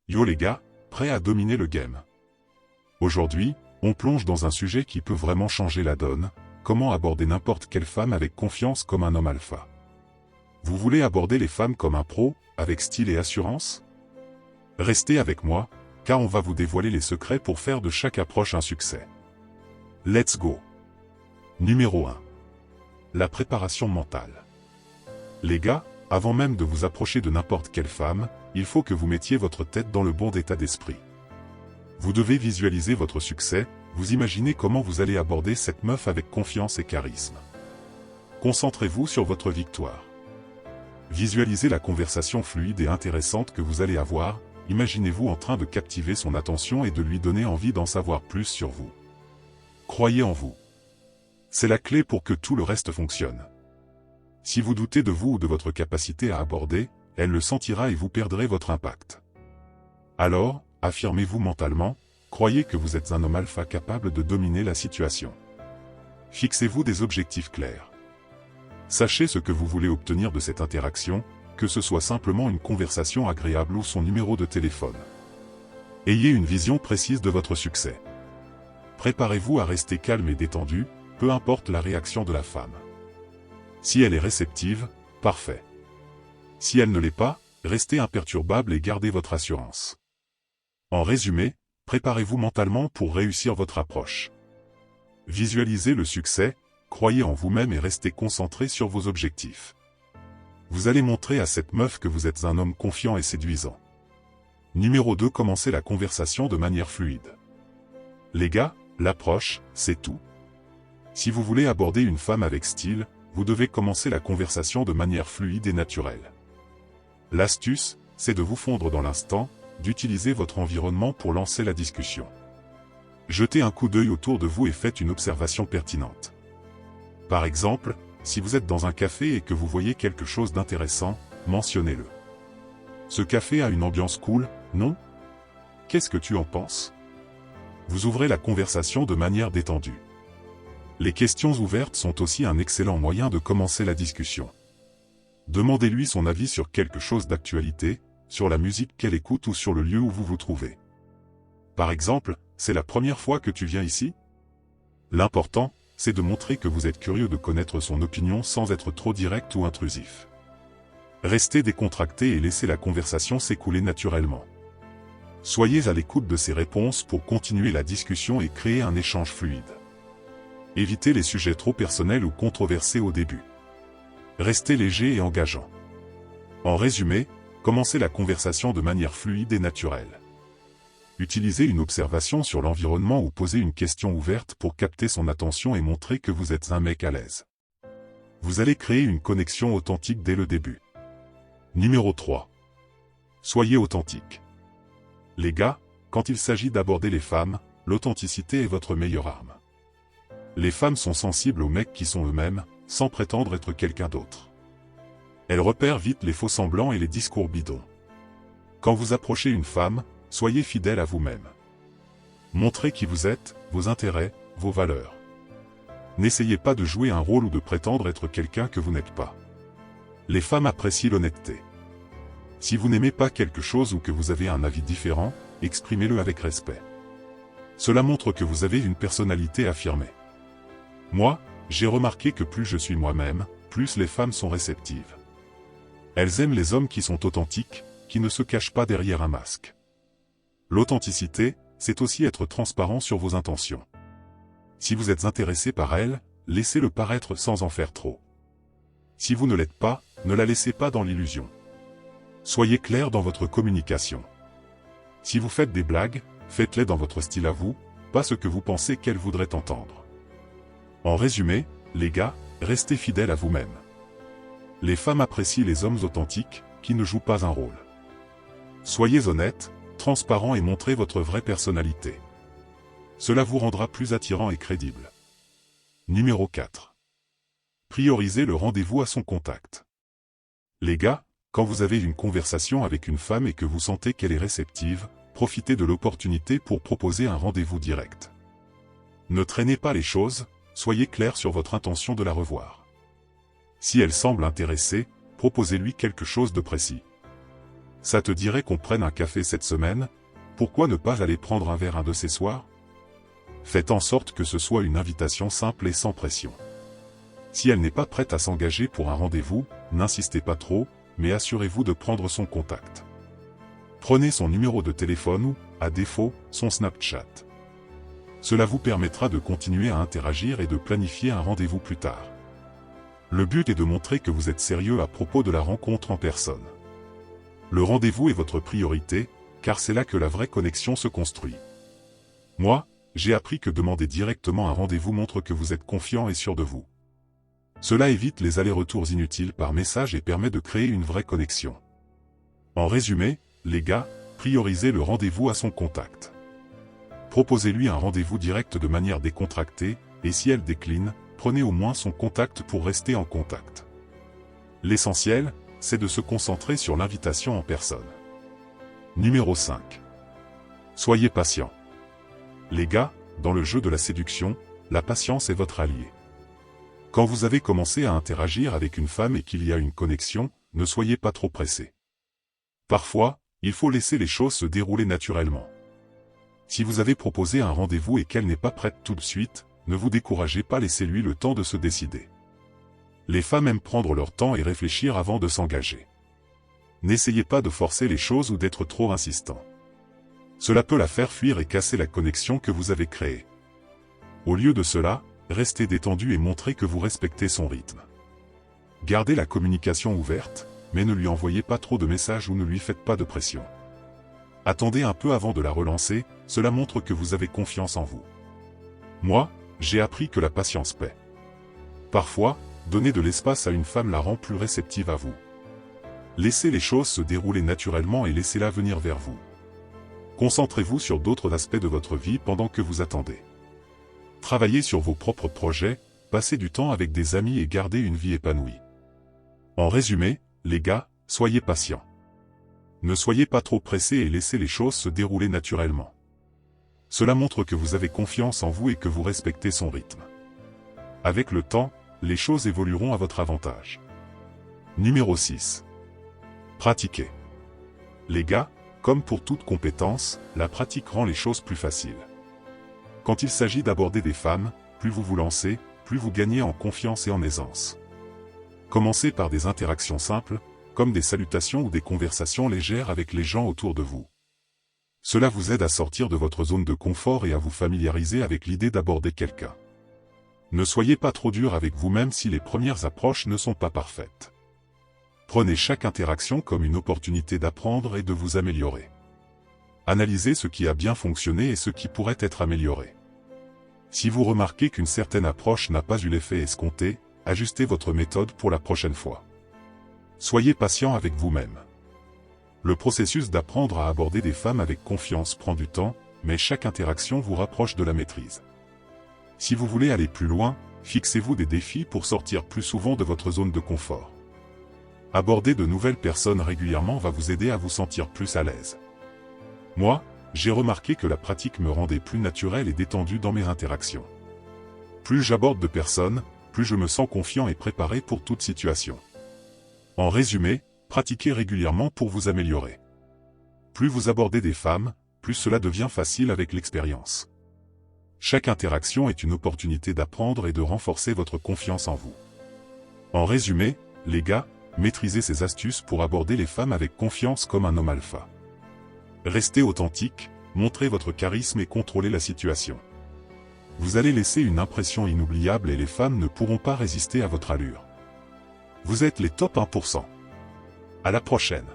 Yo les gars, prêts à dominer le game. Aujourd'hui, on plonge dans un sujet qui peut vraiment changer la donne, comment aborder n'importe quelle femme avec confiance comme un homme alpha. Vous voulez aborder les femmes comme un pro, avec style et assurance? Restez avec moi, car on va vous dévoiler les secrets pour faire de chaque approche un succès. Let's go. Numéro 1. La préparation mentale. Les gars, avant même de vous approcher de n'importe quelle femme, il faut que vous mettiez votre tête dans le bon état d'esprit. Vous devez visualiser votre succès, vous imaginez comment vous allez aborder cette meuf avec confiance et charisme. Concentrez-vous sur votre victoire. Visualisez la conversation fluide et intéressante que vous allez avoir, imaginez-vous en train de captiver son attention et de lui donner envie d'en savoir plus sur vous. Croyez en vous. C'est la clé pour que tout le reste fonctionne. Si vous doutez de vous ou de votre capacité à aborder, elle le sentira et vous perdrez votre impact. Alors, affirmez-vous mentalement, croyez que vous êtes un homme alpha capable de dominer la situation. Fixez-vous des objectifs clairs. Sachez ce que vous voulez obtenir de cette interaction, que ce soit simplement une conversation agréable ou son numéro de téléphone. Ayez une vision précise de votre succès. Préparez-vous à rester calme et détendu, peu importe la réaction de la femme. Si elle est réceptive, parfait. Si elle ne l'est pas, restez imperturbable et gardez votre assurance. En résumé, préparez-vous mentalement pour réussir votre approche. Visualisez le succès, croyez en vous-même et restez concentré sur vos objectifs. Vous allez montrer à cette meuf que vous êtes un homme confiant et séduisant. Numéro 2. Commencez la conversation de manière fluide. Les gars, l'approche, c'est tout. Si vous voulez aborder une femme avec style, vous devez commencer la conversation de manière fluide et naturelle. L'astuce, c'est de vous fondre dans l'instant, d'utiliser votre environnement pour lancer la discussion. Jetez un coup d'œil autour de vous et faites une observation pertinente. Par exemple, si vous êtes dans un café et que vous voyez quelque chose d'intéressant, mentionnez-le. Ce café a une ambiance cool, non? Qu'est-ce que tu en penses? Vous ouvrez la conversation de manière détendue. Les questions ouvertes sont aussi un excellent moyen de commencer la discussion. Demandez-lui son avis sur quelque chose d'actualité, sur la musique qu'elle écoute ou sur le lieu où vous vous trouvez. Par exemple, c'est la première fois que tu viens ici? L'important, c'est de montrer que vous êtes curieux de connaître son opinion sans être trop direct ou intrusif. Restez décontracté et laissez la conversation s'écouler naturellement. Soyez à l'écoute de ses réponses pour continuer la discussion et créer un échange fluide. Évitez les sujets trop personnels ou controversés au début. Restez léger et engageant. En résumé, commencez la conversation de manière fluide et naturelle. Utilisez une observation sur l'environnement ou posez une question ouverte pour capter son attention et montrer que vous êtes un mec à l'aise. Vous allez créer une connexion authentique dès le début. Numéro 3. Soyez authentique. Les gars, quand il s'agit d'aborder les femmes, l'authenticité est votre meilleure arme. Les femmes sont sensibles aux mecs qui sont eux-mêmes, sans prétendre être quelqu'un d'autre. Elles repèrent vite les faux-semblants et les discours bidons. Quand vous approchez une femme, soyez fidèle à vous-même. Montrez qui vous êtes, vos intérêts, vos valeurs. N'essayez pas de jouer un rôle ou de prétendre être quelqu'un que vous n'êtes pas. Les femmes apprécient l'honnêteté. Si vous n'aimez pas quelque chose ou que vous avez un avis différent, exprimez-le avec respect. Cela montre que vous avez une personnalité affirmée. Moi, j'ai remarqué que plus je suis moi-même, plus les femmes sont réceptives. Elles aiment les hommes qui sont authentiques, qui ne se cachent pas derrière un masque. L'authenticité, c'est aussi être transparent sur vos intentions. Si vous êtes intéressé par elle, laissez-le paraître sans en faire trop. Si vous ne l'êtes pas, ne la laissez pas dans l'illusion. Soyez clair dans votre communication. Si vous faites des blagues, faites-les dans votre style à vous, pas ce que vous pensez qu'elle voudrait entendre. En résumé, les gars, restez fidèles à vous-même. Les femmes apprécient les hommes authentiques, qui ne jouent pas un rôle. Soyez honnête, transparent et montrez votre vraie personnalité. Cela vous rendra plus attirant et crédible. Numéro 4. Priorisez le rendez-vous à son contact. Les gars, quand vous avez une conversation avec une femme et que vous sentez qu'elle est réceptive, profitez de l'opportunité pour proposer un rendez-vous direct. Ne traînez pas les choses, soyez clair sur votre intention de la revoir. Si elle semble intéressée, proposez-lui quelque chose de précis. Ça te dirait qu'on prenne un café cette semaine? Pourquoi ne pas aller prendre un verre un de ces soirs? Faites en sorte que ce soit une invitation simple et sans pression. Si elle n'est pas prête à s'engager pour un rendez-vous, n'insistez pas trop, mais assurez-vous de prendre son contact. Prenez son numéro de téléphone ou, à défaut, son Snapchat. Cela vous permettra de continuer à interagir et de planifier un rendez-vous plus tard. Le but est de montrer que vous êtes sérieux à propos de la rencontre en personne. Le rendez-vous est votre priorité, car c'est là que la vraie connexion se construit. Moi, j'ai appris que demander directement un rendez-vous montre que vous êtes confiant et sûr de vous. Cela évite les allers-retours inutiles par message et permet de créer une vraie connexion. En résumé, les gars, priorisez le rendez-vous à son contact. Proposez-lui un rendez-vous direct de manière décontractée, et si elle décline, prenez au moins son contact pour rester en contact. L'essentiel, c'est de se concentrer sur l'invitation en personne. Numéro 5. Soyez patient. Les gars, dans le jeu de la séduction, la patience est votre allié. Quand vous avez commencé à interagir avec une femme et qu'il y a une connexion, ne soyez pas trop pressé. Parfois, il faut laisser les choses se dérouler naturellement. Si vous avez proposé un rendez-vous et qu'elle n'est pas prête tout de suite, ne vous découragez pas, laissez-lui le temps de se décider. Les femmes aiment prendre leur temps et réfléchir avant de s'engager. N'essayez pas de forcer les choses ou d'être trop insistant. Cela peut la faire fuir et casser la connexion que vous avez créée. Au lieu de cela, restez détendu et montrez que vous respectez son rythme. Gardez la communication ouverte, mais ne lui envoyez pas trop de messages ou ne lui faites pas de pression. Attendez un peu avant de la relancer, cela montre que vous avez confiance en vous. Moi, j'ai appris que la patience paie. Parfois, donner de l'espace à une femme la rend plus réceptive à vous. Laissez les choses se dérouler naturellement et laissez-la venir vers vous. Concentrez-vous sur d'autres aspects de votre vie pendant que vous attendez. Travaillez sur vos propres projets, passez du temps avec des amis et gardez une vie épanouie. En résumé, les gars, soyez patients. Ne soyez pas trop pressés et laissez les choses se dérouler naturellement. Cela montre que vous avez confiance en vous et que vous respectez son rythme. Avec le temps, les choses évolueront à votre avantage. Numéro 6. Pratiquez. Les gars, comme pour toute compétence, la pratique rend les choses plus faciles. Quand il s'agit d'aborder des femmes, plus vous vous lancez, plus vous gagnez en confiance et en aisance. Commencez par des interactions simples, comme des salutations ou des conversations légères avec les gens autour de vous. Cela vous aide à sortir de votre zone de confort et à vous familiariser avec l'idée d'aborder quelqu'un. Ne soyez pas trop dur avec vous-même si les premières approches ne sont pas parfaites. Prenez chaque interaction comme une opportunité d'apprendre et de vous améliorer. Analysez ce qui a bien fonctionné et ce qui pourrait être amélioré. Si vous remarquez qu'une certaine approche n'a pas eu l'effet escompté, ajustez votre méthode pour la prochaine fois. Soyez patient avec vous-même. Le processus d'apprendre à aborder des femmes avec confiance prend du temps, mais chaque interaction vous rapproche de la maîtrise. Si vous voulez aller plus loin, fixez-vous des défis pour sortir plus souvent de votre zone de confort. Aborder de nouvelles personnes régulièrement va vous aider à vous sentir plus à l'aise. Moi, j'ai remarqué que la pratique me rendait plus naturel et détendu dans mes interactions. Plus j'aborde de personnes, plus je me sens confiant et préparé pour toute situation. En résumé, pratiquez régulièrement pour vous améliorer. Plus vous abordez des femmes, plus cela devient facile avec l'expérience. Chaque interaction est une opportunité d'apprendre et de renforcer votre confiance en vous. En résumé, les gars, maîtrisez ces astuces pour aborder les femmes avec confiance comme un homme alpha. Restez authentique, montrez votre charisme et contrôlez la situation. Vous allez laisser une impression inoubliable et les femmes ne pourront pas résister à votre allure. Vous êtes les top 1%. À la prochaine.